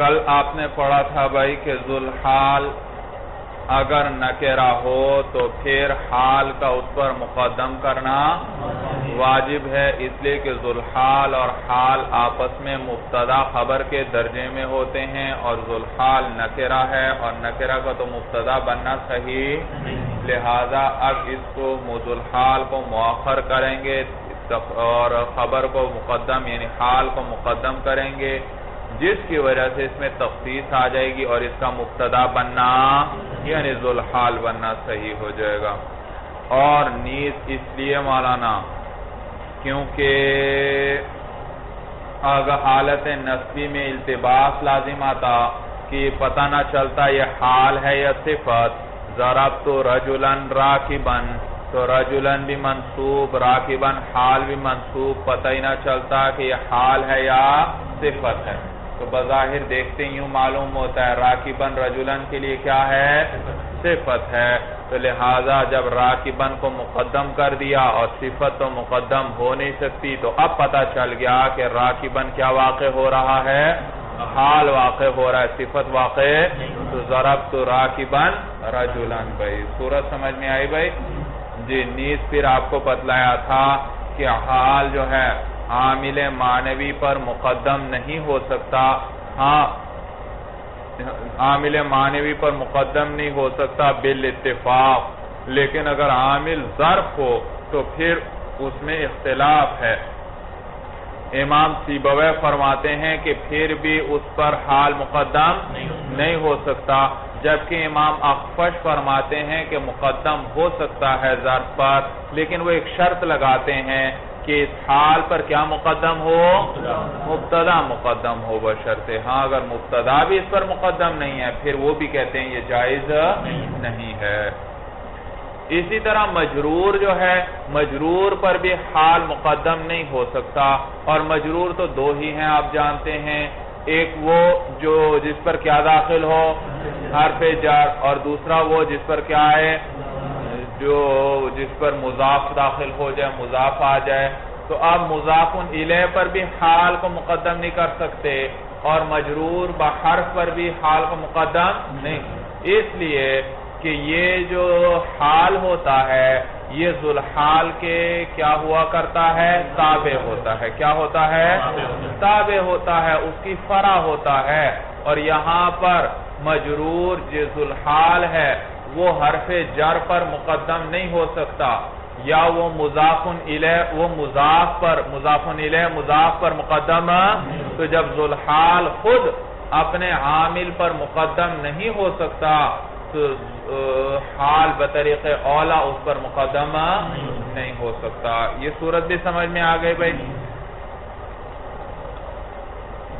کل آپ نے پڑھا تھا بھائی کہ ذوالحال اگر نکرہ ہو تو پھر حال کا اس پر مقدم کرنا واجب ہے، اس لیے کہ ذوالحال اور حال آپس میں مبتدا خبر کے درجے میں ہوتے ہیں، اور ذوالحال نکرہ ہے اور نکرہ کا تو مبتدا بننا صحیح، لہذا اب اس کو ذوالحال کو مؤخر کریں گے اور خبر کو مقدم یعنی حال کو مقدم کریں گے، جس کی وجہ سے اس میں تخصیص آ جائے گی اور اس کا مبتدا بننا یعنی ذوالحال بننا صحیح ہو جائے گا۔ اور نیز اس لیے مولانا کیونکہ اگر حالت نصبی میں التباس لازم آتا کہ پتہ نہ چلتا یہ حال ہے یا صفت، ضربت رجلا راکبا تو رجلن بھی منصوب، راکبن حال بھی منصوب، پتہ ہی نہ چلتا کہ یہ حال ہے یا صفت ہے، تو بظاہر دیکھتے یوں معلوم ہوتا ہے راکبن رجلن کے لیے کیا ہے؟ صفت ہے، تو لہٰذا جب راکبن کو مقدم کر دیا اور صفت تو مقدم ہو نہیں سکتی، تو اب پتہ چل گیا کہ راکبن کیا واقع ہو رہا ہے؟ حال واقع ہو رہا ہے، صفت واقع، تو ضربت راکبن رجلن۔ بھائی صورت سمجھ میں آئی بھائی؟ جی نیز پھر آپ کو بتلایا تھا کہ حال جو ہے عامل معنوی پر مقدم نہیں ہو سکتا، ہاں عامل معنوی پر مقدم نہیں ہو سکتا بالاتفاق، لیکن اگر عامل ظرف ہو تو پھر اس میں اختلاف ہے۔ امام سیبویہ فرماتے ہیں کہ پھر بھی اس پر حال مقدم نہیں ہو سکتا، جبکہ امام اخفش فرماتے ہیں کہ مقدم ہو سکتا ہے ظرف پر، لیکن وہ ایک شرط لگاتے ہیں کہ اس حال پر کیا مقدم ہو؟ مبتدا مقدم ہو بشرطے، ہاں اگر مبتدا بھی اس پر مقدم نہیں ہے پھر وہ بھی کہتے ہیں یہ جائز نہیں ہے۔ اسی طرح مجرور جو ہے، مجرور پر بھی حال مقدم نہیں ہو سکتا، اور مجرور تو دو ہی ہیں آپ جانتے ہیں، ایک وہ جو جس پر کیا داخل ہو؟ حرف جر، اور دوسرا وہ جس پر کیا ہے؟ جو جس پر مضاف داخل ہو جائے، مضاف آ جائے، تو اب مضاف الیہ پر بھی حال کو مقدم نہیں کر سکتے، اور مجرور بحرف پر بھی حال کو مقدم نہیں، اس لیے کہ یہ جو حال ہوتا ہے یہ ذوالحال کے کیا ہوا کرتا ہے؟ تابع ہوتا ہے۔ کیا ہوتا ہے؟ تابع ہوتا ہے، اس کی فرع ہوتا ہے، اور یہاں پر مجرور جو ذوالحال ہے وہ حرف جر پر مقدم نہیں ہو سکتا، یا وہ مضاف الیہ وہ مضاف الیہ مضاف پر مقدم، تو جب ذوالحال خود اپنے عامل پر مقدم نہیں ہو سکتا تو حال بطریق اولا اس پر مقدم نہیں ہو سکتا۔ یہ صورت بھی سمجھ میں آ گئی بھائی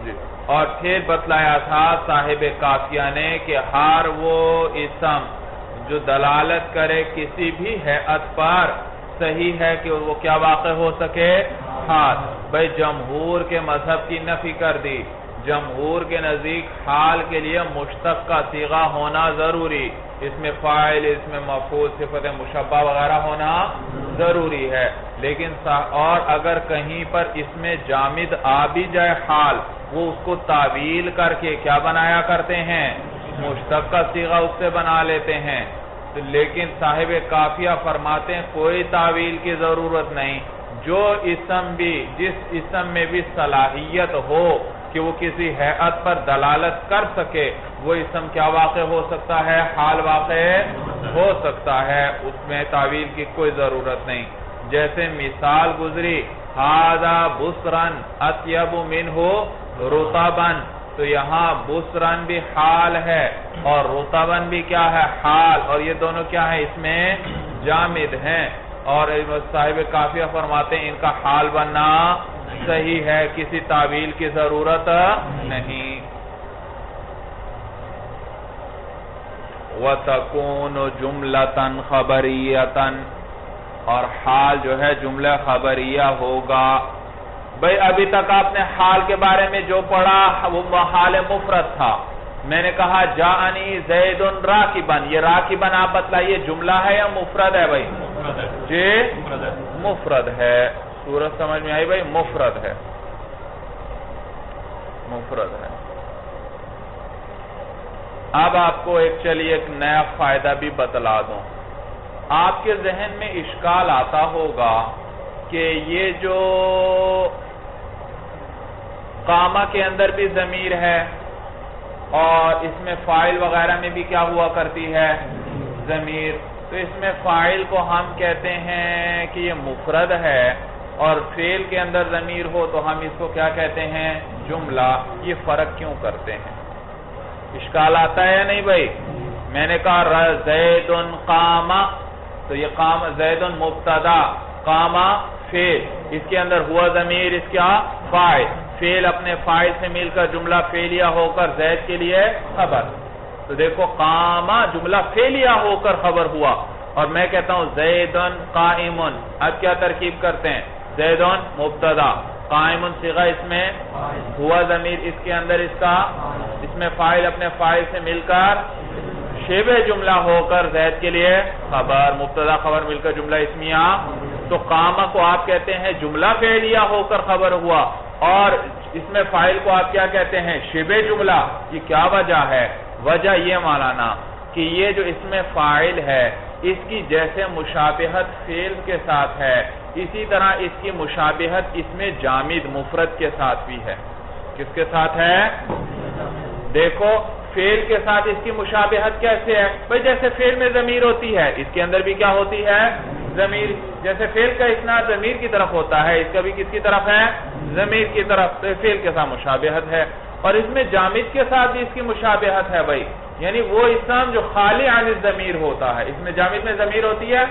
جی۔ اور پھر بتلایا تھا صاحب قافیہ نے کہ ہر وہ اسم جو دلالت کرے کسی بھی ہیئت پر، صحیح ہے کہ وہ کیا واقع ہو سکے؟ حال۔ بھائی جمہور کے مذہب کی نفی کر دی، جمہور کے نزدیک حال کے لیے مشتق کا صیغہ ہونا ضروری، اس میں فاعل، اس میں مفعول، صفت مشبہ وغیرہ ہونا ضروری ہے، لیکن اور اگر کہیں پر اس میں جامد آ بھی جائے حال، وہ اس کو تعویل کر کے کیا بنایا کرتے ہیں؟ مشتق کا صیغہ اس سے بنا لیتے ہیں، لیکن صاحب قافیہ فرماتے ہیں کوئی تعویل کی ضرورت نہیں، جو اسم بھی جس اسم میں بھی صلاحیت ہو کہ وہ کسی ہیئت پر دلالت کر سکے، وہ اسم کیا واقع ہو سکتا ہے؟ حال واقع ہو سکتا ہے، اس میں تعویل کی کوئی ضرورت نہیں۔ جیسے مثال گزری ھذا بسرن اطیب منہ رطبا، تو یہاں بسرن بھی حال ہے اور رطبن بھی کیا ہے؟ حال، اور یہ دونوں کیا ہے؟ اس میں جامد ہیں، اور صاحب قافیہ فرماتے ہیں ان کا حال بننا صحیح ہے، کسی تعویل کی ضرورت نہیں۔ وَتَكُونُ جُمْلَةً خَبَرِيَّةً، اور حال جو ہے جملہ خبریہ ہوگا۔ بھئی ابھی تک آپ نے حال کے بارے میں جو پڑھا وہ حال مفرد تھا، میں نے کہا جاءنی زید راکبن، یہ راکبن آپ بتلائیے جملہ ہے یا مفرد ہے بھئی؟ جی مفرد ہے۔ صورت سمجھ میں آئی بھئی؟ مفرد ہے، مفرد ہے۔ اب آپ کو چلیے ایک نیا فائدہ بھی بتلا دوں. آپ کے ذہن میں اشکال آتا ہوگا کہ یہ جو قامہ کے اندر بھی ضمیر ہے اور اس میں فاعل وغیرہ میں بھی کیا ہوا کرتی ہے؟ ضمیر. تو اس میں فاعل کو ہم کہتے ہیں کہ یہ مفرد ہے اور فعل کے اندر ضمیر ہو تو ہم اس کو کیا کہتے ہیں؟ جملہ. یہ فرق کیوں کرتے ہیں؟ اشکال آتا ہے یا نہیں بھائی؟ میں نے کہا زید قام، تو یہ قام زید مبتدا، قام فعل، اس کے اندر ہوا ضمیر، اس کا فاعل، فعل اپنے فاعل سے مل کر جملہ فعلیہ ہو کر زید کے لیے خبر. تو دیکھو قام جملہ فعلیہ ہو کر خبر ہوا اور میں کہتا ہوں زید قائم. اب کیا ترکیب کرتے ہیں؟ زید مبتدا، قائم صیغہ اس میں ہوا ضمیر، اس کے اندر اس میں فاعل اپنے فاعل سے مل کر شبہ جملہ ہو کر زید کے لیے خبر، مبتدا خبر مل کر جملہ اسمیہ. تو قامہ کو آپ کہتے ہیں جملہ فعلیہ ہو کر خبر ہوا اور اس میں فاعل کو آپ کیا کہتے ہیں؟ شبہ جملہ. یہ کیا وجہ ہے؟ وجہ یہ مولانا کہ یہ جو اس میں فاعل ہے اس کی جیسے مشابہت فعل کے ساتھ ہے اسی طرح اس کی مشابہت اس میں جامد مفرد کے ساتھ بھی ہے. کس کے ساتھ ہے؟ دیکھو فعل کے ساتھ اس کی مشابہت کیسے ہے؟ بھئی جیسے فعل میں ضمیر ہوتی ہے اس کے اندر بھی کیا ہوتی ہے؟ ضمیر. جیسے فعل کا اسناد ضمیر کی طرف ہوتا ہے اس کا بھی کس کی طرف ہے؟ ضمیر کی طرف. تو فعل کے ساتھ مشابہت ہے اور اس میں جامد کے ساتھ بھی اس کی مشابہت ہے بھائی. یعنی وہ اسم جو خالی عن الضمیر ہوتا ہے، اس میں جامد میں ضمیر ہوتی ہے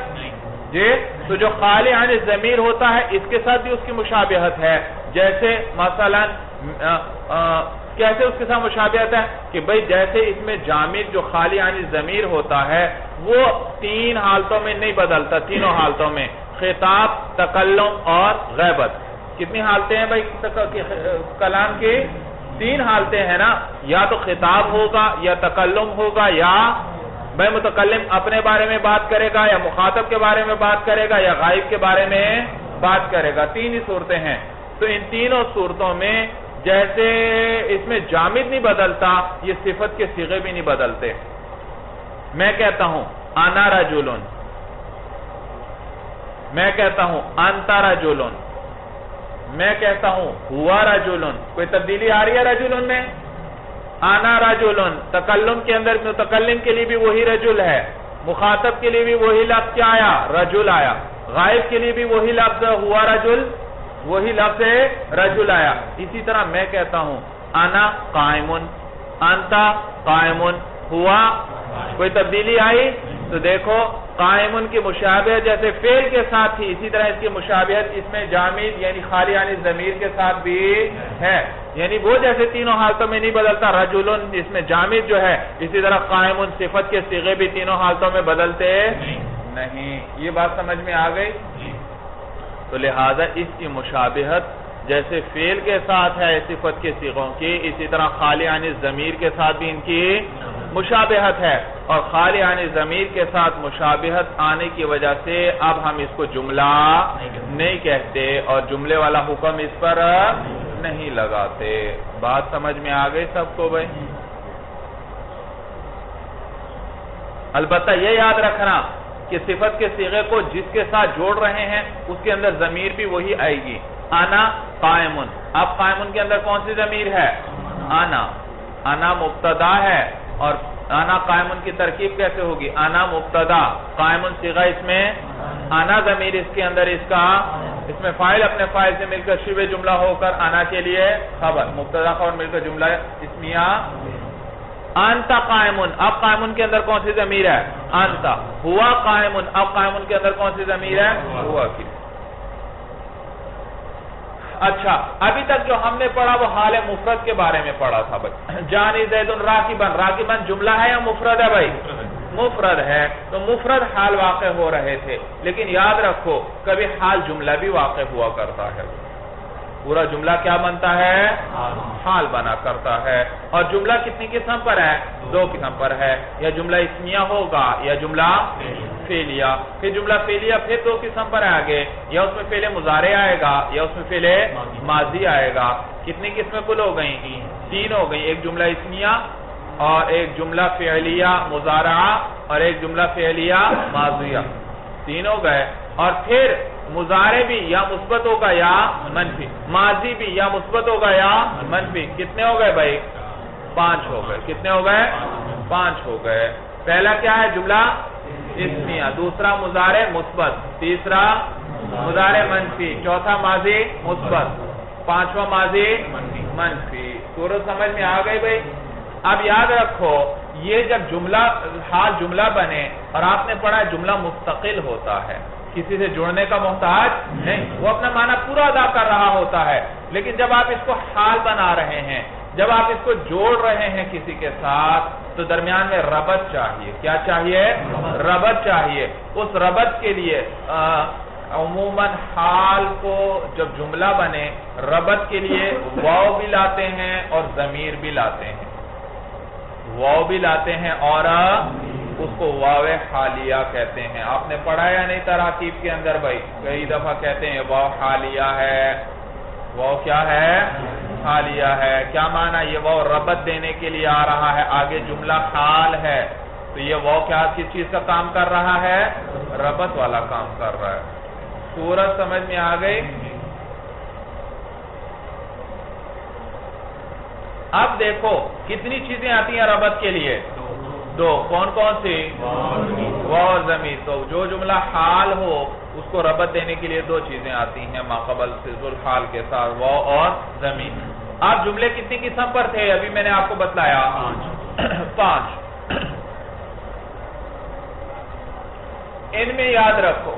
جی، تو جو خالی عن الضمیر ہوتا ہے اس کے ساتھ بھی اس کی مشابہت ہے. جیسے مثلا کیسے اس کے ساتھ مشابہت ہے کہ بھئی جیسے اس میں جامد جو خالی عن الضمیر ہوتا ہے وہ تین حالتوں میں نہیں بدلتا، تینوں حالتوں میں، خطاب، تکلم اور غیبت. کتنی حالتیں ہیں بھئی کلام کی؟ تین حالتیں ہیں نا. یا تو خطاب ہوگا یا تکلم ہوگا یا بھئی متکلم اپنے بارے میں بات کرے گا یا مخاطب کے بارے میں بات کرے گا یا غائب کے بارے میں بات کرے گا. تین ہی صورتیں ہیں. تو ان تینوں صورتوں میں جیسے اس میں جامد نہیں بدلتا یہ صفت کے صیغے بھی نہیں بدلتے. میں کہتا ہوں انا رجلن، میں کہتا ہوں انت رجلن، میں کہتا ہوں ہوا رجلن. کوئی تبدیلی آ رہی ہے رجلن میں؟ انا رجلن تکلم کے اندر متکلم کے لیے بھی وہی رجل ہے، مخاطب کے لیے بھی وہی لفظ کیا آیا؟ رجل آیا. غائب کے لیے بھی وہی لفظ ہوا رجل، وہی لفظ رجل آیا. اسی طرح میں کہتا ہوں انا قائمن، انت قائمن، ہوا. کوئی تبدیلی آئی؟ تو دیکھو قائمن کی مشابہت جیسے فعل کے ساتھ تھی اسی طرح اس کی مشابہت اس میں جامد یعنی خالی عن الضمیر کے ساتھ بھی ہے. یعنی وہ جیسے تینوں حالتوں میں نہیں بدلتا رجلن اس میں جامد جو ہے، اسی طرح قائمن صفت کے صیغے بھی تینوں حالتوں میں بدلتے نہیں. یہ بات سمجھ میں آ گئی؟ تو لہذا اس کی مشابہت جیسے فعل کے ساتھ ہے صفت کے صیغوں کی، اسی طرح خالی عن الضمیر کے ساتھ بھی ان کی مشابہت ہے. اور خالی عن الضمیر کے ساتھ مشابہت آنے کی وجہ سے اب ہم اس کو جملہ نہیں کہتے اور جملے والا حکم اس پر نہیں لگاتے. بات سمجھ میں آ گئی سب کو بھائی؟ البتہ یہ یاد رکھنا کہ صفت کے صیغے کو جس کے ساتھ جوڑ رہے ہیں اس کے اندر ضمیر بھی وہی آئے گی. انا قائمن، اب قائمن کے اندر کون سی ضمیر ہے؟ انا. انا مبتدا ہے اور انا قائمن کی ترکیب کیسے ہوگی؟ انا مبتدا، قائمن صیغہ اس میں انا ضمیر اس کے اندر اس میں فاعل اپنے فاعل سے مل کر شبہ جملہ ہو کر انا کے لیے خبر، مبتدا خبر مل کر جملہ اسمیہ. انت قائمن، اب قائمن کے اندر کون سی ضمیر ہے؟ انت. ہوا قائمن، اب قائمن کے اندر کون سی ضمیر ہے؟ ہوا کی. اچھا ابھی تک جو ہم نے پڑھا وہ حال مفرد کے بارے میں پڑھا تھا بھائی. جانی زید راکبن، راکبن جملہ ہے یا مفرد ہے بھائی؟ مفرد ہے. تو مفرد حال واقع ہو رہے تھے لیکن یاد رکھو کبھی حال جملہ بھی واقع ہوا کرتا ہے. پورا جملہ کیا بنتا ہے؟ حال بنا کرتا ہے. اور جملہ کتنی قسم پر ہے؟ دو قسم پر ہے. یا جملہ اسمیہ ہوگا یا جملہ فعلیہ. پھر جملہ فعلیہ پھر دو قسم پر ہے آگے، یا اس میں فعل مضارع آئے گا یا اس میں فعل ماضی آئے گا. کتنی قسمیں کل ہو گئیں؟ تین ہو گئیں. ایک جملہ اسمیہ، اور ایک جملہ فعلیہ مضارعہ اور ایک جملہ فعلیہ ماضیہ، تین ہو گئے. اور پھر مضارع بھی یا مثبت ہوگا یا منفی، ماضی بھی یا مثبت ہوگا یا منفی. کتنے ہو گئے بھائی؟ 5 ہو گئے. کتنے ہو گئے؟ 5 ہو گئے. پہلا کیا ہے؟ جملہ اسمیہ. دوسرا مضارع مثبت. تیسرا مضارع منفی. چوتھا ماضی مثبت. پانچواں ماضی منفی. صورت سمجھ میں آ گئی بھائی؟ اب یاد رکھو یہ جب جملہ حال جملہ بنے اور آپ نے پڑھا جملہ مستقل ہوتا ہے، کسی سے جڑنے کا محتاج نہیں، وہ اپنا معنی پورا ادا کر رہا ہوتا ہے. لیکن جب آپ اس کو حال بنا رہے ہیں، جب آپ اس کو جوڑ رہے ہیں کسی کے ساتھ، تو درمیان میں ربط چاہیے. کیا چاہیے؟ ربط چاہیے. اس ربط کے لیے عموماً حال کو جب جملہ بنے ربط کے لیے واو بھی لاتے ہیں اور ضمیر بھی لاتے ہیں. واو بھی لاتے ہیں اور اس کو واو حالیہ کہتے ہیں. آپ نے پڑھا یا نہیں تراکیب کے اندر بھائی؟ کئی دفعہ کہتے ہیں واو حالیہ ہے. واو کیا ہے؟ حالیہ ہے. کیا معنی؟ یہ واو ربط دینے کے لیے آ رہا ہے، آگے جملہ حال ہے، تو یہ واو کیا کس چیز کا کام کر رہا ہے؟ ربط والا کام کر رہا ہے. صورت سمجھ میں آ گئی؟ اب دیکھو کتنی چیزیں آتی ہیں ربط کے لیے؟ 2. کون کون سی؟ واو اور ضمیر. تو جو جملہ حال ہو اس کو ربط دینے کے لیے 2 چیزیں آتی ہیں ماقبل سے ذوالحال کے ساتھ، واو اور ضمیر. اب جملے کتنی قسم پر تھے؟ ابھی میں نے آپ کو بتلایا 5. ان میں یاد رکھو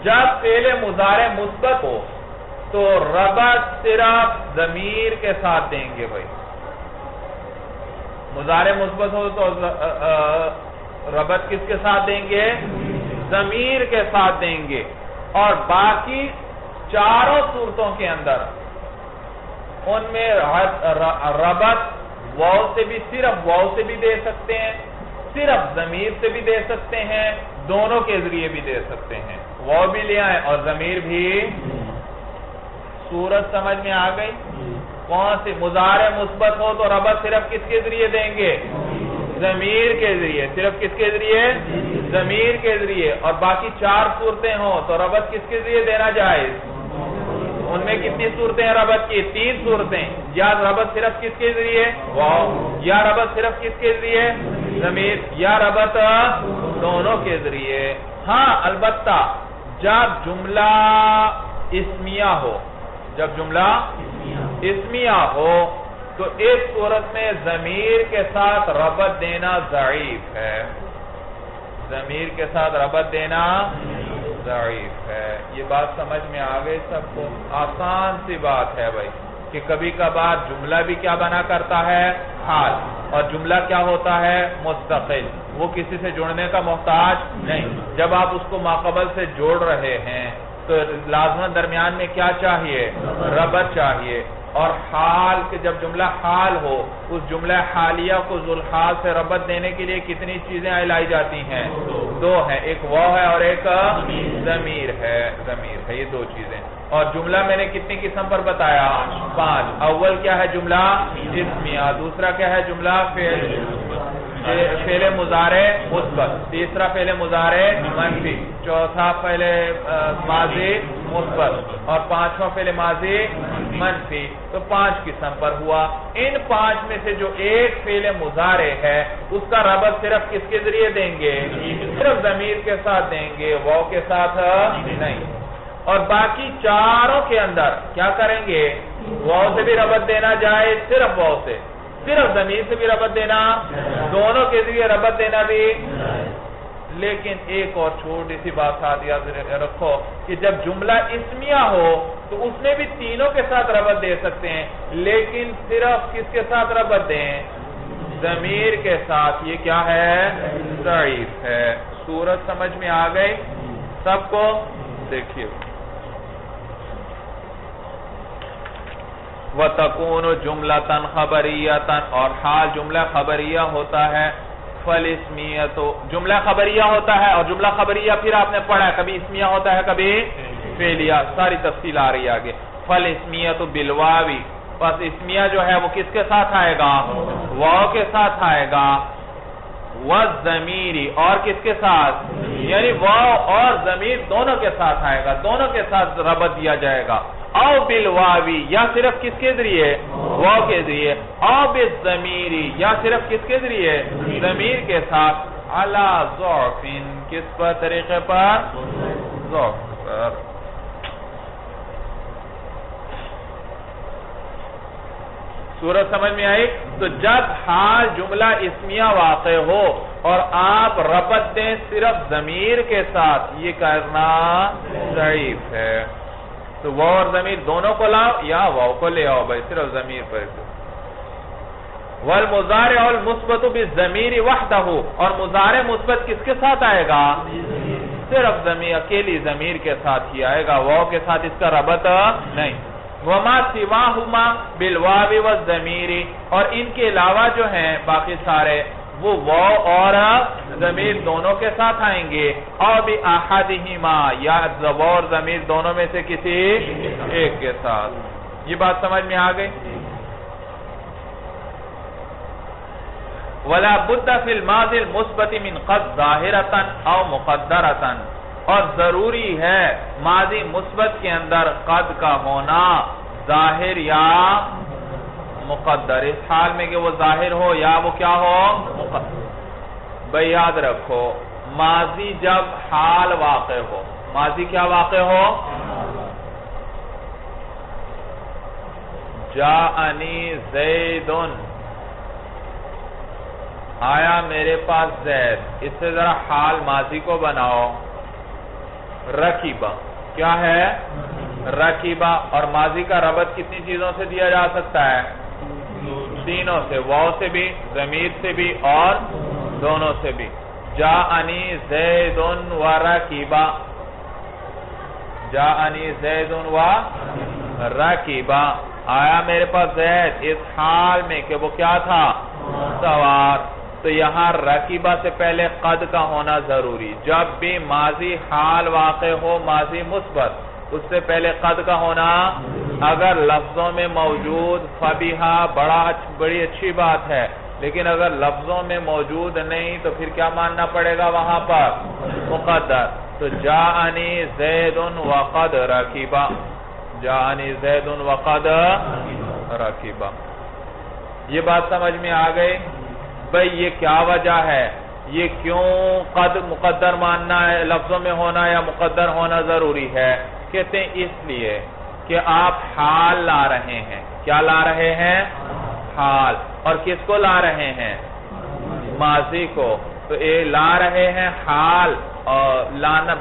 جب فعل مضارع مثبت ہو تو ربط صرف ضمیر کے ساتھ دیں گے بھائی. مضارع مثبت ہو تو ربط کس کے ساتھ دیں گے؟ ضمیر کے ساتھ دیں گے. اور باقی چاروں صورتوں کے اندر ان میں ربط واو سے بھی، صرف واو سے بھی دے سکتے ہیں، صرف ضمیر سے بھی دے سکتے ہیں، دونوں کے ذریعے بھی دے سکتے ہیں. واو بھی لے آئیں اور ضمیر بھی. صورت سمجھ میں آ گئی؟ کون سی؟ مضارع مثبت ہو تو ربط صرف کس کے ذریعے دیں گے؟ ضمیر کے ذریعے. صرف کس کے ذریعے؟ ضمیر کے ذریعے. اور باقی 4 صورتیں ہوں تو ربط کس کے ذریعے دینا جائز؟ ان میں کتنی صورتیں ہیں ربط کی؟ 3 صورتیں. یا ربط صرف کس کے ذریعے؟ واو. یا ربط صرف کس کے ذریعے؟ ضمیر. یا ربط دونوں کے ذریعے. ہاں البتہ جب جملہ اسمیہ ہو، جب جملہ اسمیہ ہو تو اس صورت میں ضمیر کے ساتھ ربط دینا ضعیف ہے. ضمیر کے ساتھ ربط دینا ضعیف ہے. یہ بات سمجھ میں آ گئی سب کو؟ آسان سی بات ہے بھائی کہ کبھی کبھار جملہ بھی کیا بنا کرتا ہے؟ حال. اور جملہ کیا ہوتا ہے؟ مستقل. وہ کسی سے جڑنے کا محتاج نہیں. جب آپ اس کو ماقبل سے جوڑ رہے ہیں تو لازماً درمیان میں کیا چاہیے؟ ربط چاہیے. اور حال کے جب جملہ حال ہو اس جملہ حالیہ کو ذوالحال سے ربط دینے کے لیے کتنی چیزیں لائی جاتی ہیں؟ 2 ہیں. ایک واو ہے اور ایک ضمیر ہے. ضمیر ہے. یہ 2 چیزیں. اور جملہ میں نے کتنی قسم پر بتایا؟ 5. اول کیا ہے؟ جملہ اسمیہ. دوسرا کیا ہے؟ جملہ فعل مضارع مثبت. تیسرا فعل مضارع منفی. چوتھا فعل ماضی مثبت. اور پانچواں فعل ماضی منفی. تو 5 قسم پر ہوا. ان 5 میں سے جو ایک فعل مضارع ہے اس کا ربط صرف کس کے ذریعے دیں گے؟ صرف ضمیر کے ساتھ دیں گے، واو کے ساتھ نہیں. اور باقی چاروں کے اندر کیا کریں گے؟ واو سے بھی ربط دینا جائے، صرف واو سے، صرف ضمیر سے بھی ربط دینا، دونوں کے ذریعے ربط دینا بھی. لیکن ایک اور چھوٹی سی بات ساتھ یاد رکھو کہ جب جملہ اسمیہ ہو تو اس میں بھی تینوں کے ساتھ ربط دے سکتے ہیں، لیکن صرف کس کے ساتھ ربط دیں؟ ضمیر کے ساتھ. یہ کیا ہے؟ ضعیف ہے. صورت سمجھ میں آ گئی سب کو؟ دیکھیے وَتَكُونُ جُمْلَةً خَبَرِيَّةً. اور حال جملہ خبریہ ہوتا ہے. فَالِاسْمِيَّةُ جملہ خبریہ ہوتا ہے. اور جملہ خبریہ پھر آپ نے پڑھا ہے کبھی اسمیہ ہوتا ہے کبھی فعلیہ. ساری تفصیل آ رہی ہے آگے. فَالِاسْمِيَّةُ بِالْوَاوِ بس اسمیہ جو ہے وہ کس کے ساتھ آئے گا؟ واو کے ساتھ آئے گا. والضمیری اور کس کے ساتھ؟ یعنی واو اور ضمیر دونوں کے ساتھ آئے گا, دونوں کے ساتھ ربط دیا جائے گا. او بالواوی یا صرف کس کے ذریعے؟ واو کے ذریعے. او بالضمیری یا صرف کس کے ذریعے؟ ضمیر کے ساتھ. علی ضعف کس پر طریقے پر؟ ضعف پر. سورت سمجھ میں آئی؟ تو جب حال جملہ اسمیہ واقع ہو اور آپ ربط دیں صرف ضمیر کے ساتھ, یہ کرنا ضعیف ہے. تو واو اور ضمیر دونوں کو لاؤ یا واو کو لے آؤ بھائی, صرف ضمیر پر. والمضارع المثبت بالضمیر وحدہ, اور مضارع مثبت کس کے ساتھ آئے گا؟ صرف ضمیر, اکیلی ضمیر کے ساتھ ہی آئے گا, واو کے ساتھ اس کا ربط نہیں. وما سواہما بالواو والضمیر, اور ان کے علاوہ جو ہیں باقی سارے وہ واو اور ضمیر دونوں کے ساتھ آئیں گے. او بأحدہما یا واو اور ضمیر دونوں میں سے کسی ایک کے ساتھ. یہ بات سمجھ میں آ گئی؟ ولا بد فی الماضی المثبت من قد ظاہرۃ او مقدرۃ, اور ضروری ہے ماضی مثبت کے اندر قد کا ہونا ظاہر یا مقدر, اس حال میں کہ وہ ظاہر ہو یا وہ کیا ہو مقدر. بھئی یاد رکھو ماضی جب حال واقع ہو, ماضی کیا واقع ہو؟ جاءنی زیدن, آیا میرے پاس زید. اس سے ذرا حال ماضی کو بناؤ. رکیبہ کیا ہے؟ رکیبہ. اور ماضی کا ربط کتنی چیزوں سے دیا جا سکتا ہے؟ تینوں سے, واو سے بھی, ضمیر سے بھی اور دونوں سے بھی. جاءنی زیدن و رکیبہ, جاءنی زیدن و رکیبہ, آیا میرے پاس زید اس حال میں کہ وہ کیا تھا؟ سوار. تو یہاں رکیبہ سے پہلے قد کا ہونا ضروری. جب بھی ماضی حال واقع ہو ماضی مثبت, اس سے پہلے قد کا ہونا اگر لفظوں میں موجود فبیہا بڑی اچھی بات ہے, لیکن اگر لفظوں میں موجود نہیں تو پھر کیا ماننا پڑے گا وہاں پر؟ مقدر. تو جاءنی زید وقد رکیبہ, جاءنی زید وقد رکیبہ. یہ بات سمجھ میں آ گئی؟ بھئی یہ کیا وجہ ہے, یہ کیوں قد مقدر ماننا ہے, لفظوں میں ہونا یا مقدر ہونا ضروری ہے؟ کہتے ہیں اس لیے کہ آپ حال لا رہے ہیں. کیا لا رہے ہیں؟ حال. اور کس کو لا رہے ہیں؟ ماضی کو. تو یہ لا رہے ہیں حال, اور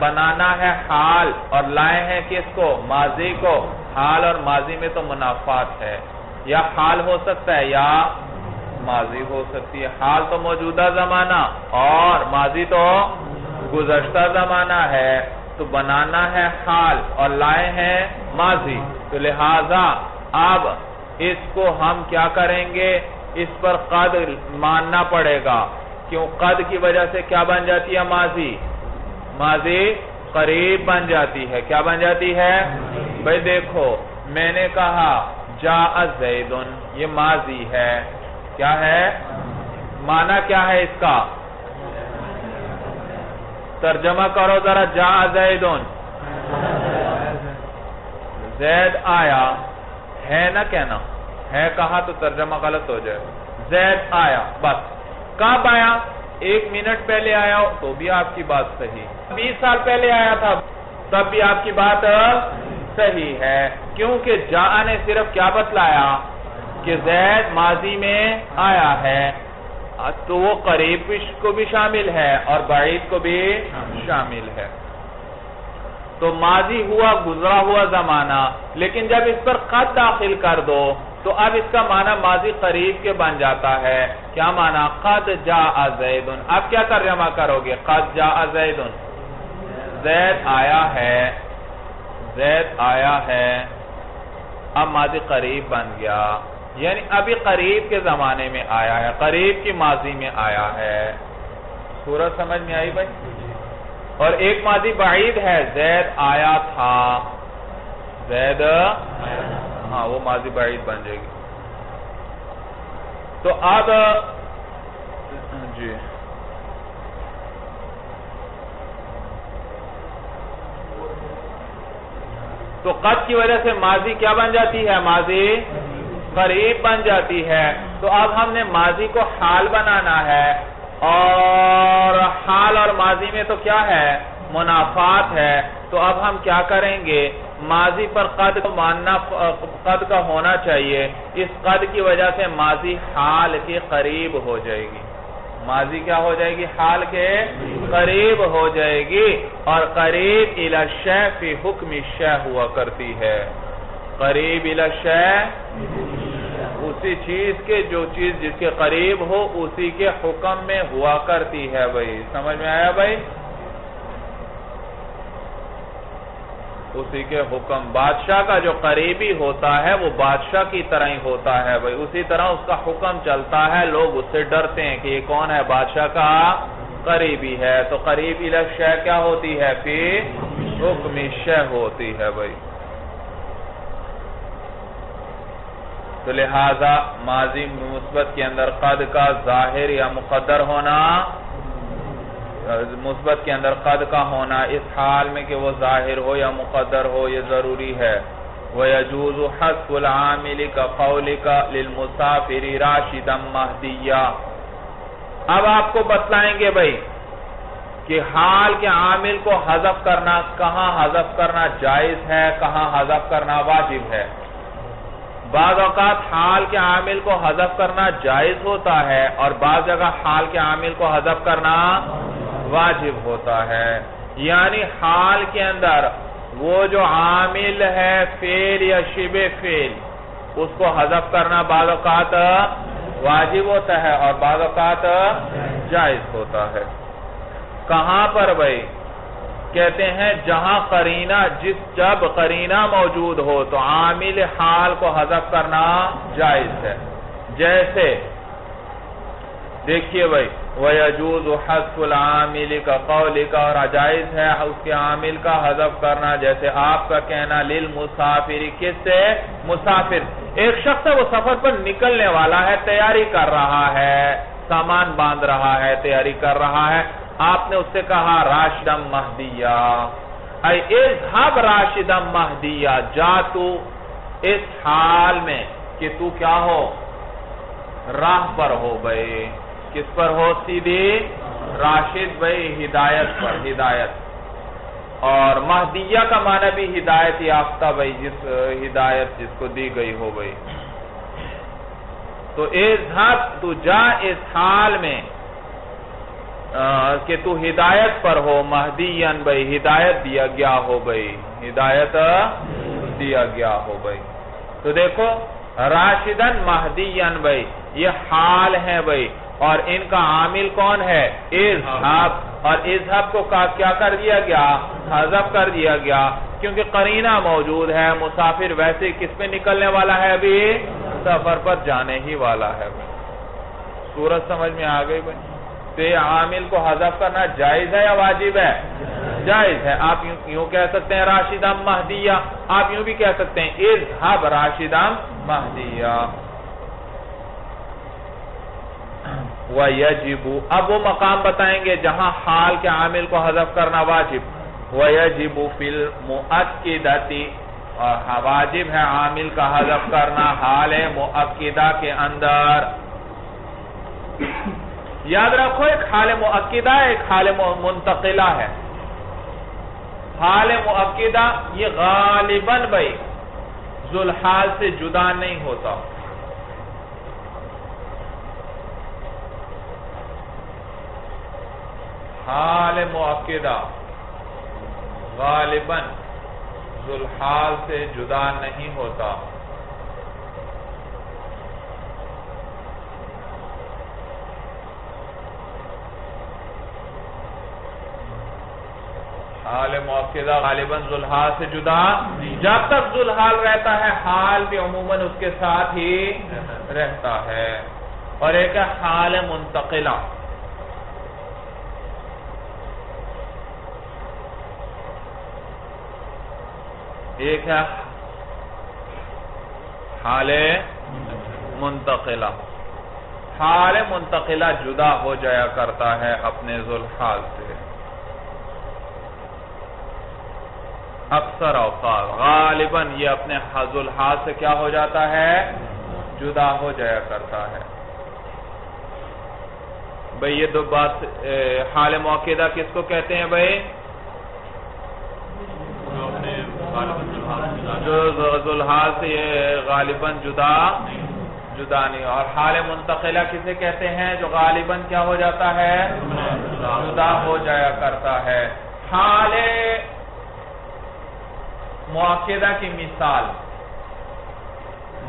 بنانا ہے حال, اور لائے ہیں کس کو؟ ماضی کو. حال اور ماضی میں تو منافات ہے, یا حال ہو سکتا ہے یا ماضی ہو سکتی ہے. حال تو موجودہ زمانہ اور ماضی تو گزشتہ زمانہ ہے, تو بنانا ہے حال اور لائے ہیں ماضی. تو لہذا اب اس کو ہم کیا کریں گے, اس پر قد ماننا پڑے گا. کیوں؟ قد کی وجہ سے کیا بن جاتی ہے ماضی؟ ماضی قریب بن جاتی ہے. کیا بن جاتی ہے؟ بھئی دیکھو میں نے کہا جاء زیدن, یہ ماضی ہے. کیا ہے معنی؟ کیا ہے اس کا؟ ترجمہ کرو ذرا. جاء زیدن, زید آیا. ہے نہ کہنا, ہے کہا تو ترجمہ غلط ہو جائے. زید آیا, بس. کب آیا؟ 1 منٹ پہلے آیا تو بھی آپ کی بات صحیح. 20 سال پہلے آیا تھا تب بھی آپ کی بات صحیح ہے. کیونکہ جاء نے صرف کیا بتلایا کہ زید ماضی میں آیا ہے, تو وہ قریب کو بھی شامل ہے اور بعید کو بھی شامل ہے. تو ماضی ہوا گزرا ہوا زمانہ, لیکن جب اس پر قد داخل کر دو تو اب اس کا معنی ماضی قریب کے بن جاتا ہے. کیا معنی؟ قد جاء زیدن. اب کیا ترجمہ کرو گے؟ قد جاء زیدن, زید آیا ہے, زید آیا ہے. اب ماضی قریب بن گیا, یعنی ابھی قریب کے زمانے میں آیا ہے, قریب کی ماضی میں آیا ہے. سورج سمجھ میں آئی بھائی؟ اور ایک ماضی بعید ہے, زید آیا تھا, زید ہاں وہ ماضی بعید بن جائے گی. تو اب جی تو قد کی وجہ سے ماضی کیا بن جاتی ہے؟ ماضی قریب بن جاتی ہے. تو اب ہم نے ماضی کو حال بنانا ہے، اور حال اور ماضی میں تو کیا ہے؟ منافات ہے. تو اب ہم کیا کریں گے؟ ماضی پر قد کو ماننا، قد کا ہونا چاہیے. اس قد کی وجہ سے ماضی حال کے قریب ہو جائے گی. ماضی کیا ہو جائے گی؟ حال کے قریب ہو جائے گی. اور قریب الی الشیء فی حکم الشیء ہوا کرتی ہے. قریب الی الشیء اسی چیز کے، جو چیز جس کے قریب ہو اسی کے حکم میں ہوا کرتی ہے. بھائی سمجھ میں آیا بھائی؟ اسی کے حکم. بادشاہ کا جو قریبی ہوتا ہے وہ بادشاہ کی طرح ہی ہوتا ہے بھائی. اسی طرح اس کا حکم چلتا ہے، لوگ اس سے ڈرتے ہیں کہ یہ کون ہے؟ بادشاہ کا قریبی ہے. تو قریب الی الشیء کیا ہوتی ہے؟ فی حکم الشیء ہوتی ہے بھائی. تو لہذا ماضی مثبت کے اندر قد کا ظاہر یا مقدر ہونا، مثبت کے اندر قد کا ہونا اس حال میں کہ وہ ظاہر ہو یا مقدر ہو، یہ ضروری ہے. وَيَجُوزُ حَذْفُ الْعَامِلِ كَقَوْلِكَ لِلْمُسَافِرِ رَاشِدًا مَهْدِيًّا. اب آپ کو بتلائیں گے بھائی کہ حال کے عامل کو حذف کرنا، کہاں حذف کرنا جائز ہے، کہاں حذف کرنا واجب ہے. بعض اوقات حال کے عامل کو حذف کرنا جائز ہوتا ہے، اور بعض جگہ حال کے عامل کو حذف کرنا واجب ہوتا ہے. یعنی حال کے اندر وہ جو عامل ہے فعل یا شبہ فعل، اس کو حذف کرنا بعض اوقات واجب ہوتا ہے اور بعض اوقات جائز ہوتا ہے. کہاں پر بھائی؟ کہتے ہیں جہاں قرینہ، جب قرینہ موجود ہو تو عامل حال کو حذف کرنا جائز ہے. جیسے دیکھیے بھائی وَيَجُوزُ حَذْفُ الْعَامِلِ كَقَوْلِكَ، اور جائز ہے اس کے عامل کا حذف کرنا، جیسے آپ کا کہنا لِلْمُسَافِرِ، کس سے؟ مسافر. ایک شخص ہے وہ سفر پر نکلنے والا ہے، تیاری کر رہا ہے، سامان باندھ رہا ہے، تیاری کر رہا ہے. آپ نے اس سے کہا راشدًا مہدیّا، اے اذهب راشدًا مہدیّا، جا تو اس حال میں کہ تو کیا ہو؟ راہ پر ہو بھائی. کس پر ہو؟ سیدھی راشد بھائی ہدایت پر، ہدایت. اور مہدیہ کا معنی بھی ہدایت یافتہ بھائی، جس ہدایت جس کو دی گئی ہو بھائی. تو اذهب، تو جا اس حال میں کہ تو ہدایت پر ہو، مہدیًا بھائی ہدایت دیا گیا ہو بھائی، ہدایت دیا گیا ہو بھائی. تو دیکھو راشدًا مہدیًا بھائی یہ حال ہے بھائی، اور ان کا عامل کون ہے؟ اذهب. اور اذهب کو کیا کر دیا گیا؟ حذف کر دیا گیا، کیونکہ قرینہ موجود ہے. مسافر ویسے کس پہ نکلنے والا ہے؟ ابھی سفر پر جانے ہی والا ہے بھائی. صورت سمجھ میں آ گئی بھائی؟ تو عامل کو حذف کرنا جائز ہے یا واجب ہے؟ جائز ہے. آپ یوں کہہ سکتے ہیں راشدًا مہدیّا، آپ یوں بھی کہہ سکتے ہیں اذهب راشدًا مہدیّا. وَيَجِبُ، اب وہ مقام بتائیں گے جہاں حال کے عامل کو حذف کرنا واجب. وَيَجِبُ فِي الْمُؤَكِّدَةِ، اور واجب ہے عامل کا حذف کرنا حال مؤکدہ کے اندر. یاد رکھو ایک حال مؤکدہ ہے، ایک حال منتقلہ ہے. حال مؤکدہ یہ غالباً بھائی ذوالحال سے جدا نہیں ہوتا. حال مؤکدہ غالباً ذوالحال سے جدا نہیں ہوتا. حال مؤکدہ غالباً ذوالحال سے جدا، جب تک ذوالحال رہتا ہے حال بھی عموماً اس کے ساتھ ہی رہتا ہے. اور ایک ہے حال منتقلہ. ایک ہے حال منتقلہ. حال منتقلہ جدا ہو جایا کرتا ہے اپنے ذوالحال سے اکثر اوقات. غالباً یہ اپنے ذوالحال سے کیا ہو جاتا ہے؟ جدا ہو جایا کرتا ہے. بھئی یہ دو بات. حال مؤکدہ کس کو کہتے ہیں بھئی؟ جو ذوالحال سے یہ غالباً جدا نہیں. اور حال منتقلہ کسے کہتے ہیں؟ جو غالباً کیا ہو جاتا ہے؟ جدا ہو جایا کرتا ہے. حال مؤکدہ کی مثال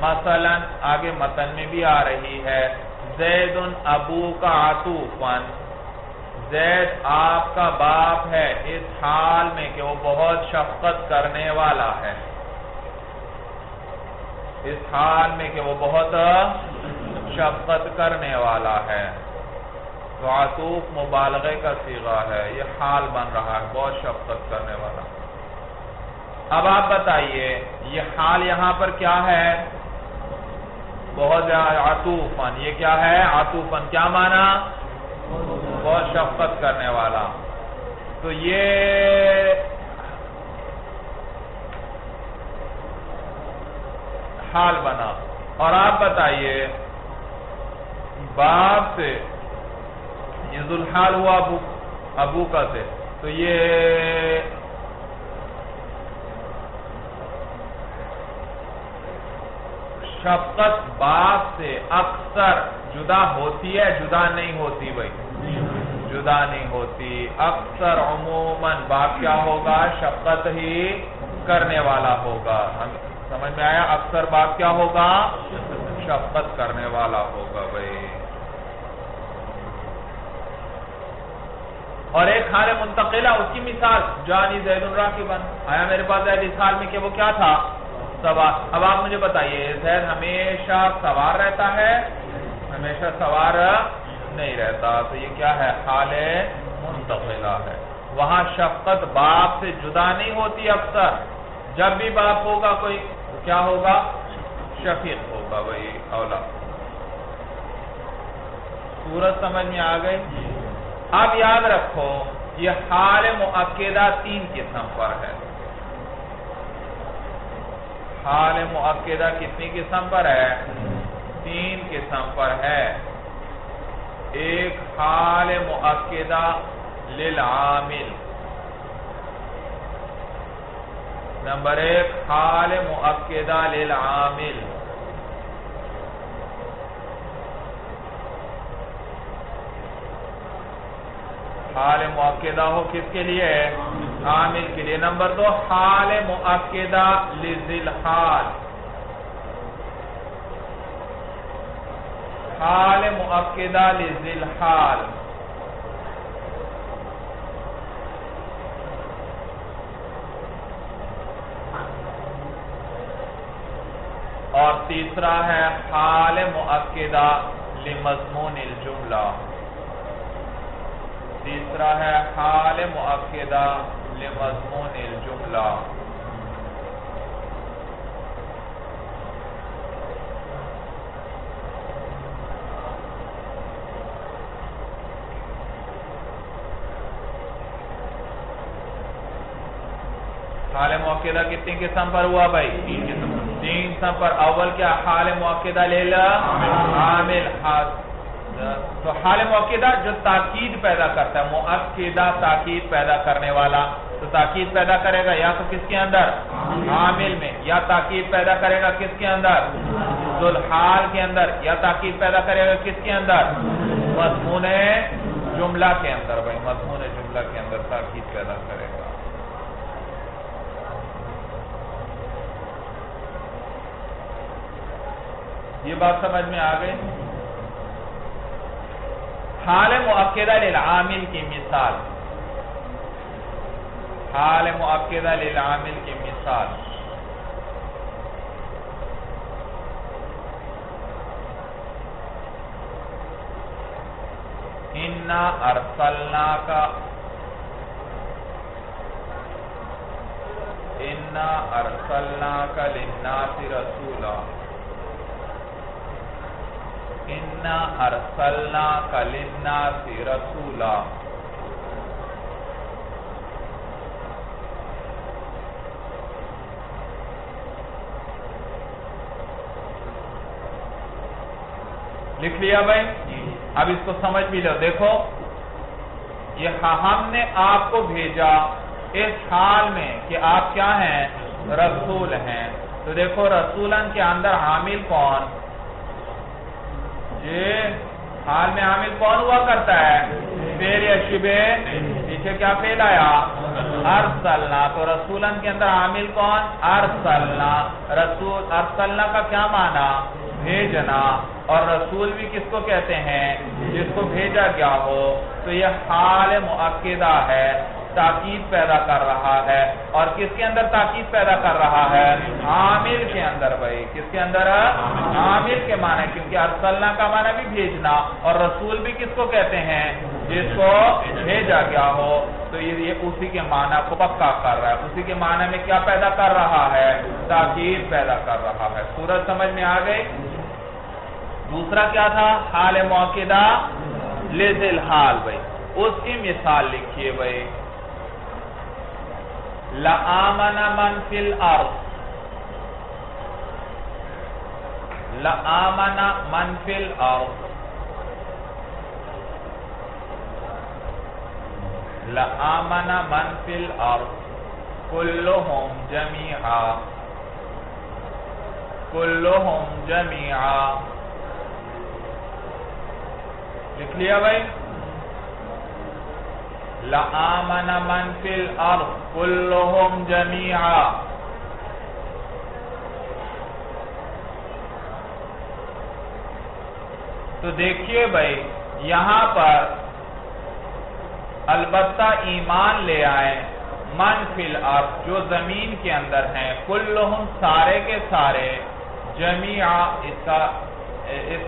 مثلا آگے متن میں بھی آ رہی ہے. زید ابوک عطوفا، زید آپ کا باپ ہے اس حال میں کہ وہ بہت شفقت کرنے والا ہے. اس حال میں کہ وہ بہت شفقت کرنے والا ہے. تو عطوف مبالغے کا صیغہ ہے. یہ حال بن رہا ہے بہت شفقت کرنے والا. اب آپ بتائیے یہ حال یہاں پر کیا ہے؟ بہت زیادہ عطوفاً. یہ کیا ہے؟ عطوفاً. کیا معنی؟ بہت شفقت کرنے والا. تو یہ حال بنا. اور آپ بتائیے باپ سے یہ ذوالحال ہوا ابو کا سے، تو یہ شفقت باپ سے اکثر جدا ہوتی ہے؟ جدا نہیں ہوتی بھائی، جدا نہیں ہوتی. اکثر عموماً باپ کیا ہوگا؟ شفقت ہی کرنے والا ہوگا. سمجھ میں آیا؟ اکثر باپ کیا ہوگا؟ شفقت کرنے والا ہوگا بھائی. اور ایک حال منتقلہ اس کی مثال جانی زید راکباً، آیا میرے پاس زید اس حال میں کہ وہ کیا تھا؟ سوار. اب آپ مجھے بتائیے زید ہمیشہ سوار رہتا ہے؟ ہمیشہ سوار نہیں رہتا. تو یہ کیا ہے؟ حال منتقلہ ہے. وہاں شفقت باپ سے جدا نہیں ہوتی. اکثر جب بھی باپ ہوگا کوئی کیا ہوگا؟ شفیق ہوگا بھائی، اولا. صورت سمجھ میں آ گئی؟ اب یاد رکھو یہ حال مؤکدہ 3 قسم پر ہے. حال مؤکدہ کتنی قسم پر ہے؟ 3 قسم پر ہے. ایک حال مؤکدہ للعامل. نمبر 1 حال مؤکدہ للعامل. حال مؤکدہ ہو کس کے لیے؟ عامل کے لیے. نمبر 2 حال مؤکدہ لذی الحال. حال مؤکدہ لذی الحال. اور تیسرا ہے حال مؤکدہ لمضمون الجملہ. تیسرا ہے حال مؤکدہ لمضمون الجملہ. حال مؤکدہ کتنی قسم پر ہوا بھائی؟ 3 قسم پر. اول کیا؟ حال مؤکدہ للعامل. تو حال مؤکدہ جو تاکید پیدا کرتا ہے، مؤکدہ تاکید پیدا کرنے والا. تو تاکید پیدا کرے گا یا تو کس کے اندر؟ عامل میں. یا تاکید پیدا کرے گا کس کے اندر؟ ذوالحال کے اندر. یا تاکید پیدا کرے گا کس کے اندر؟ مضمون جملہ کے اندر بھائی. مضمون جملہ کے اندر تاکید پیدا کرے گا. یہ بات سمجھ میں آ گئی؟ حال مؤکدہ للعامل کی مثال. حال مؤکدہ للعامل کی مثال اِنَّا أَرْسَلْنَاكَ لِلنَّاسِ رَسُولًا. انا ارسلناک للناس رسولا. لکھ لیا بھائی؟ اب اس کو سمجھ بھی لو. دیکھو یہ ہم نے آپ کو بھیجا اس حال میں کہ آپ کیا ہیں؟ رسول ہیں. تو دیکھو رسولن کے اندر عامل کون؟ یہ حال میں عامل کون ہوا کرتا ہے؟ فعل یا شبہ؟ پیچھے کیا فعل آیا؟ ارسلنا. تو رسولن کے اندر عامل کون؟ ارسلنا. رسول ارسلنا کا کیا معنی؟ بھیجنا. اور رسول بھی کس کو کہتے ہیں؟ جس کو بھیجا گیا ہو. تو یہ حال مؤکدہ ہے، تاکید پیدا کر رہا ہے. اور کس کے اندر تاکید پیدا کر رہا ہے؟ عامل کے اندر. بھائی کس کے اندر؟ عامل کے معنی، کیونکہ ارسلنا کا معنی بھی بھیجنا، اور رسول بھی کس کو کہتے ہیں؟ جس کو بھیجا گیا ہو. تو یہ اسی کے معنی کو پکا کر رہا ہے. اسی کے معنی میں کیا پیدا کر رہا ہے؟ تاکید پیدا کر رہا ہے. صورت سمجھ میں آ گئی؟ دوسرا کیا تھا؟ حال مؤکدہ لذل حال. بھائی اس کی مثال لکھیے. بھائی لآمن من فی الارض، لآمن من فی الارض، لآمن من فی الارض کلہم جمیعا، کلہم جمیعا. لکھ لیا بھائی؟ لآمن من فی الارض کلہم جمیعا. تو دیکھیے بھائی یہاں پر البتہ ایمان لے آئے من فی الارض جو زمین کے اندر ہیں، کلہم سارے کے سارے، جمیعا اس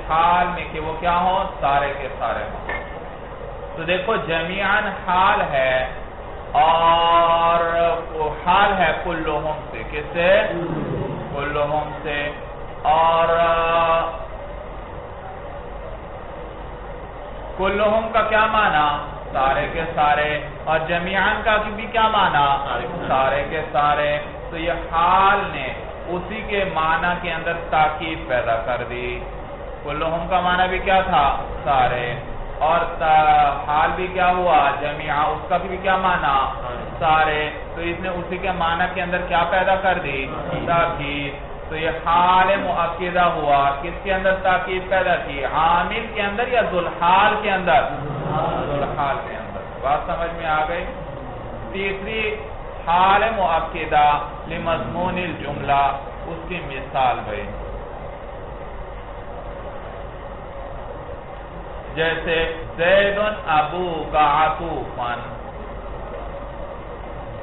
حال میں کہ وہ کیا ہوں؟ سارے کے سارے ہوں. تو دیکھو جمیعاً حال ہے، اور وہ حال ہے کلہم سے. کس سے؟ کلہم سے. اور کلہم کا کیا معنی؟ سارے کے سارے. اور جمیعاً کا بھی کیا معنی؟ سارے کے سارے. تو یہ حال نے اسی کے معنی کے اندر تاکید پیدا کر دی. کلہم کا معنی بھی کیا تھا؟ سارے. اور حال بھی کیا ہوا؟ جمیعا. اس کا بھی کیا معنی؟ سارے. تو اس نے اسی کے معنی کے اندر کیا پیدا کر دی؟ تاکید. تو یہ حال مؤکدہ ہوا. کس کے اندر تاکید پیدا کی؟ عامل کے اندر یا ذوالحال کے اندر؟ ذوالحال کے اندر. بات سمجھ میں آ گئی؟ تیسری حال مؤکدہ لمضمون الجملہ، اس کی مثال بھائی جیسے زید ابوک عطوفا،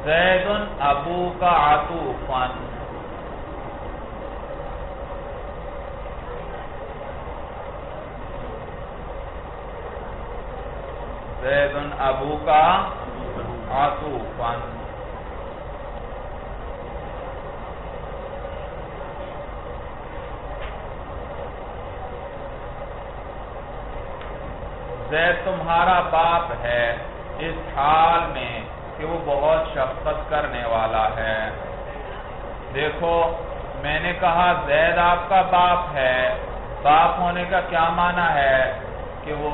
زید ابوک عطوفا. زید ابوک عطوفا. زید تمہارا باپ ہے اس حال میں کہ وہ بہت شفقت کرنے والا ہے. دیکھو میں نے کہا زید آپ کا باپ ہے. باپ ہونے کا کیا معنی ہے؟ کہ وہ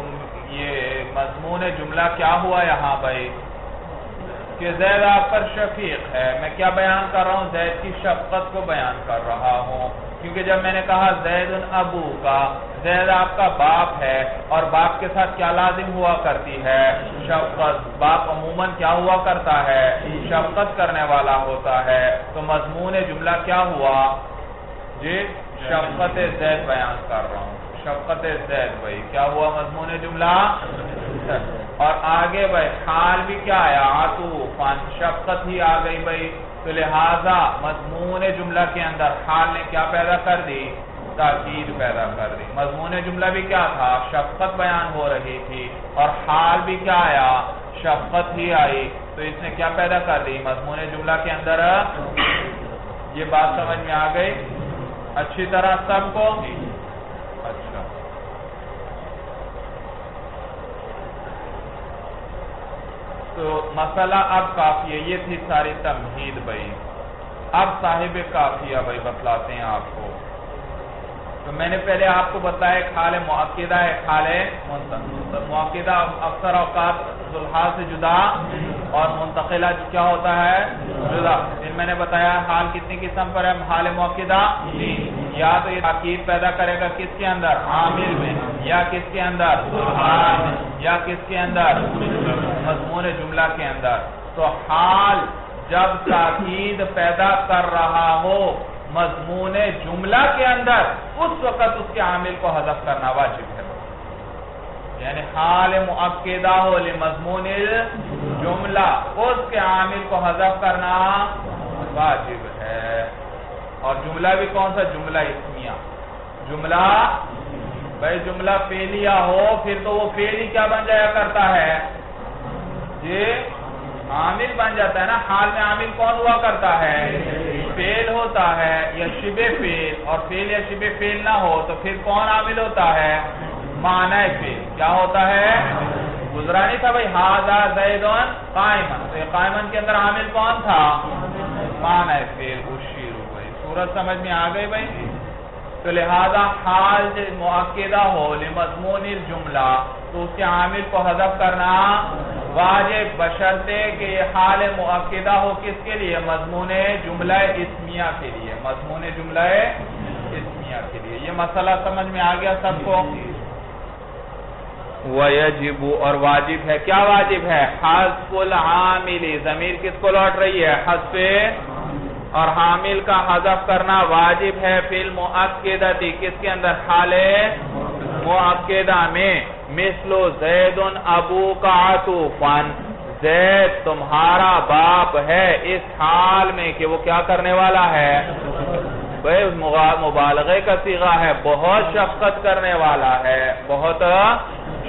یہ مضمون جملہ کیا ہوا یہاں بھائی؟ کہ زید آپ پر شفیق ہے. میں کیا بیان کر رہا ہوں؟ زید کی شفقت کو بیان کر رہا ہوں. کیونکہ جب میں نے کہا زید ابو کا، زید آپ کا باپ ہے، اور باپ کے ساتھ کیا لازم ہوا کرتی ہے؟ شفقت. باپ عموماً کیا ہوا کرتا ہے؟ شفقت کرنے والا ہوتا ہے. تو مضمون جملہ کیا ہوا؟ جی شفقت زید بیان کر رہا ہوں. شفقت زید بھائی کیا ہوا مضمون جملہ؟ اور آگے بھائی حال بھی کیا آیا؟ عطوفاً، شفقت ہی آ گئی بھائی. تو لہذا مضمون جملہ کے اندر حال نے کیا پیدا کر دی؟ تاکید پیدا کر دی. مضمون جملہ بھی کیا تھا؟ شفقت بیان ہو رہی تھی. اور حال بھی کیا آیا؟ شفقت ہی آئی. تو اس نے کیا پیدا کر دی مضمون جملہ کے اندر؟ یہ بات سمجھ میں آ گئی اچھی طرح سب کو؟ اچھا تو مسئلہ اب کافیہ، یہ تھی ساری تمہید بھائی. اب صاحب کافیہ بھائی بتلاتے ہیں آپ کو. تو میں نے پہلے آپ کو بتایا ایک حال مؤکدہ ہے، ایک حال مؤکدہ اکثر اوقات ذوالحال سے جدا اور منتقلہ کیا ہوتا ہے جدا. پھر میں نے بتایا حال کتنی قسم پر ہے حال مؤکدہ، یا تو یہ تاکید پیدا کرے گا کس کے اندر عامل میں، یا کس کے اندر حال میں، یا کس کے اندر مضمون جملہ کے اندر. تو حال جب تاکید پیدا کر رہا ہو مضمون جملہ کے اندر، اس وقت اس کے عامل کو حذف کرنا واجب ہے. یعنی حال مؤکدہ ہو لمضمون الجملہ، اس کے عامل کو حذف کرنا واجب ہے. اور جملہ بھی کون سا؟ جملہ اسمیہ. جملہ بھائی جملہ فعلیہ ہو پھر تو وہ فعلی کیا بن جایا کرتا ہے؟ یہ عامل بن جاتا ہے نا. حال میں عامل کون ہوا کرتا ہے؟ فعل ہوتا ہے یا شبہ فعل. اور فعل یا شبہ فعل نہ ہو تو پھر کون عامل ہوتا ہے؟ معنی فعل. کیا ہوتا ہے؟ گزرا نہیں تھا بھائی ھذا زید قائما، تو یہ قائما کے اندر عامل کون تھا؟ معنی فعل. اشیر ہوئی. صورت سمجھ میں آ گئی بھائی؟ تو لہذا حال مؤکدہ ہو لمضمون الجملہ تو اس کے عامل کو حذف کرنا واجب، بشرطے کہ یہ حال مؤکدہ ہو کس کے لیے؟ مضمون جملہ اسمیہ کے لیے. مضمون جملہ اسمیہ کے لیے. یہ مسئلہ سمجھ میں آ گیا سب کو؟ وَيَجِبُ اور واجب ہے. کیا واجب ہے؟ حذف العامل. ضمیر کس کو لوٹ رہی ہے؟ حذف اور حامل کا حذف کرنا واجب ہے. فی المؤکدہ کس کے اندر؟ حال مؤکدہ میں. مثل زید ابوک عطوفا، زید تمہارا باپ ہے اس حال میں کہ وہ کیا کرنے والا ہے؟ مبالغے کا صیغہ ہے، بہت شفقت کرنے والا ہے، بہت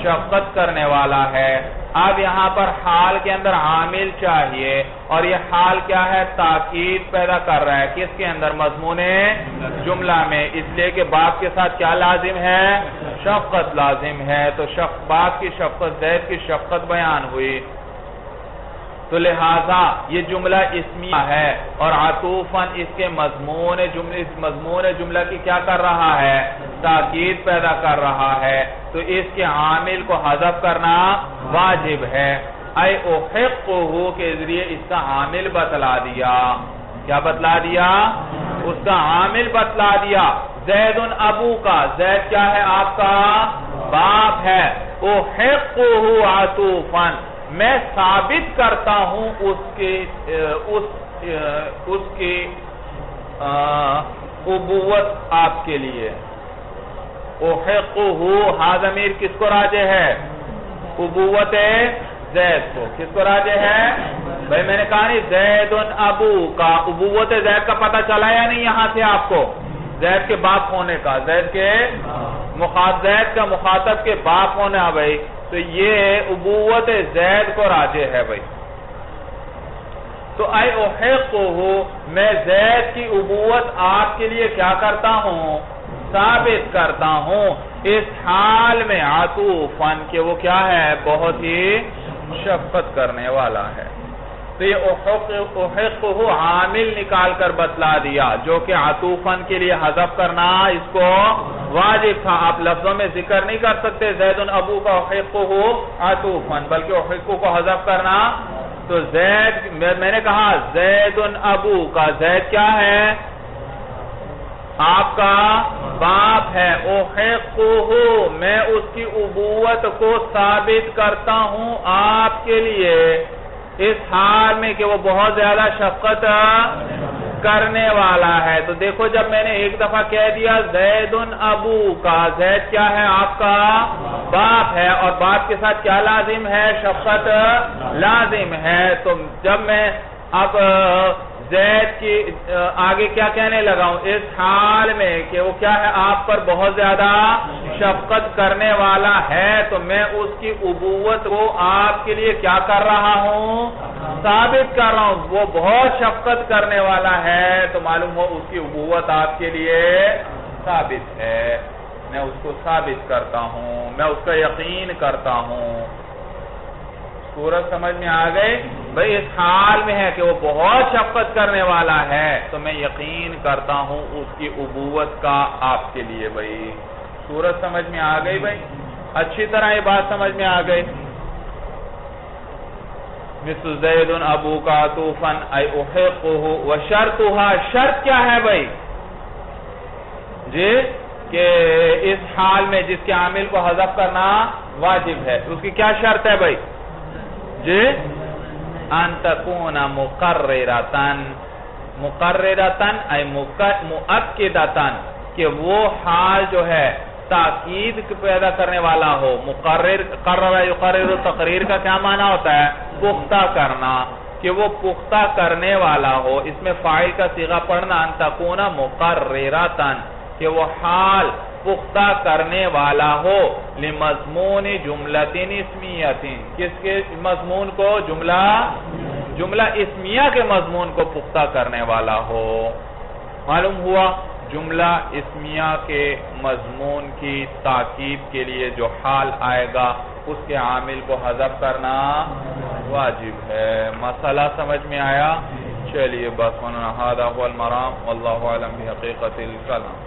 شفقت کرنے والا ہے. اب یہاں پر حال کے اندر عامل چاہیے اور یہ حال کیا ہے؟ تاکید پیدا کر رہا ہے کس کے اندر؟ مضمون جملہ میں. اس لیے کہ باپ کے ساتھ کیا لازم ہے؟ شفقت لازم ہے. تو باپ کی شفقت، زید کی شفقت بیان ہوئی. تو لہذا یہ جملہ اسمیہ ہے اور عطوفاً اس کے مضمون جملہ کی کیا کر رہا ہے؟ تاکید پیدا کر رہا ہے. تو اس کے عامل کو حذف کرنا واجب ہے. اے احقہ کے ذریعے اس کا عامل بتلا دیا. کیا بتلا دیا؟ اس کا عامل بتلا دیا. زید ابو کا، زید کیا ہے؟ آپ کا باپ ہے. احقہ عطوفاً، میں ثابت کرتا ہوں اس کی ابوت آپ کے لیے. احقہ، ہا ضمیر کس کو راجع ہے؟ ابوت زید کو. کس کو راجع ہے بھائی؟ میں نے کہا نہیں زید ابو کا. ابوت زید کا پتہ چلا یا نہیں یہاں سے آپ کو؟ زید کے باپ ہونے کا، زید کا مخاطب کے باپ ہونے. بھائی تو یہ ابوت زید کو راجع ہے بھائی. تو اے احقہ، میں زید کی ابوت آپ کے لیے کیا کرتا ہوں؟ ثابت کرتا ہوں اس حال میں عطوفاً کہ وہ کیا ہے؟ بہت ہی شفقت کرنے والا ہے. تو یہ احقہ عامل نکال کر بتلا دیا جو کہ عطوفاً کے لیے حذف کرنا اس کو واجب تھا. آپ لفظوں میں ذکر نہیں کر سکتے زید ابو کا احقہ عطوفاً، بلکہ احقہ کو حذف کرنا. تو زید، میں نے کہا زید ابو کا، زید کیا ہے؟ آپ کا باپ ہے. احقہ، میں اس کی ابوت کو ثابت کرتا ہوں آپ کے لیے اس حال میں کہ وہ بہت زیادہ شفقت کرنے والا ہے. تو دیکھو جب میں نے ایک دفعہ کہہ دیا زید ابو کا، زید کیا ہے؟ آپ کا باپ ہے اور باپ کے ساتھ کیا لازم ہے؟ شفقت لازم ہے. تو جب میں اب زید کی آگے کیا کہنے لگا ہوں؟ اس حال میں کہ وہ کیا ہے؟ آپ پر بہت زیادہ شفقت کرنے والا ہے. تو میں اس کی ابوت کو آپ کے لیے کیا کر رہا ہوں؟ ثابت کر رہا ہوں. وہ بہت شفقت کرنے والا ہے تو معلوم ہو اس کی ابوت آپ کے لیے ثابت ہے. میں اس کو ثابت کرتا ہوں، میں اس کا یقین کرتا ہوں. صورت سمجھ میں آ گئی بھئی؟ اس حال میں ہے کہ وہ بہت شفقت کرنے والا ہے تو میں یقین کرتا ہوں اس کی ابوت کا آپ کے لیے بھئی. صورت سمجھ میں آ گئی بھئی؟ اچھی طرح یہ بات سمجھ میں آ گئی. مثل زید ابوک عطوفا ای احقه وشرطها، شرط کیا ہے بھئی جی؟ کہ اس حال میں جس کے عامل کو حذف کرنا واجب ہے، اس کی کیا شرط ہے بھئی جی؟ ان تکون مقررتن، مقررتن ای مؤکدتن، کہ وہ حال جو ہے تاکید پیدا کرنے والا ہو. مقرر، قرر یقرر تقریر کا کیا معنی ہوتا ہے؟ پختہ کرنا، کہ وہ پختہ کرنے والا ہو. اس میں فاعل کا صیغہ پڑھنا ان تکون مقررتن، کہ وہ حال پختہ کرنے والا ہو. لمضمون جملۃ اسمیۃ، کس کے مضمون کو؟ جملہ اسمیہ کے مضمون کو پختہ کرنے والا ہو. معلوم ہوا جملہ اسمیہ کے مضمون کی تاکید کے لیے جو حال آئے گا اس کے عامل کو حذف کرنا واجب ہے. مسئلہ سمجھ میں آیا؟ چلیے بس. هذا هو المرام واللہ اعلم بحقیقت الکلام.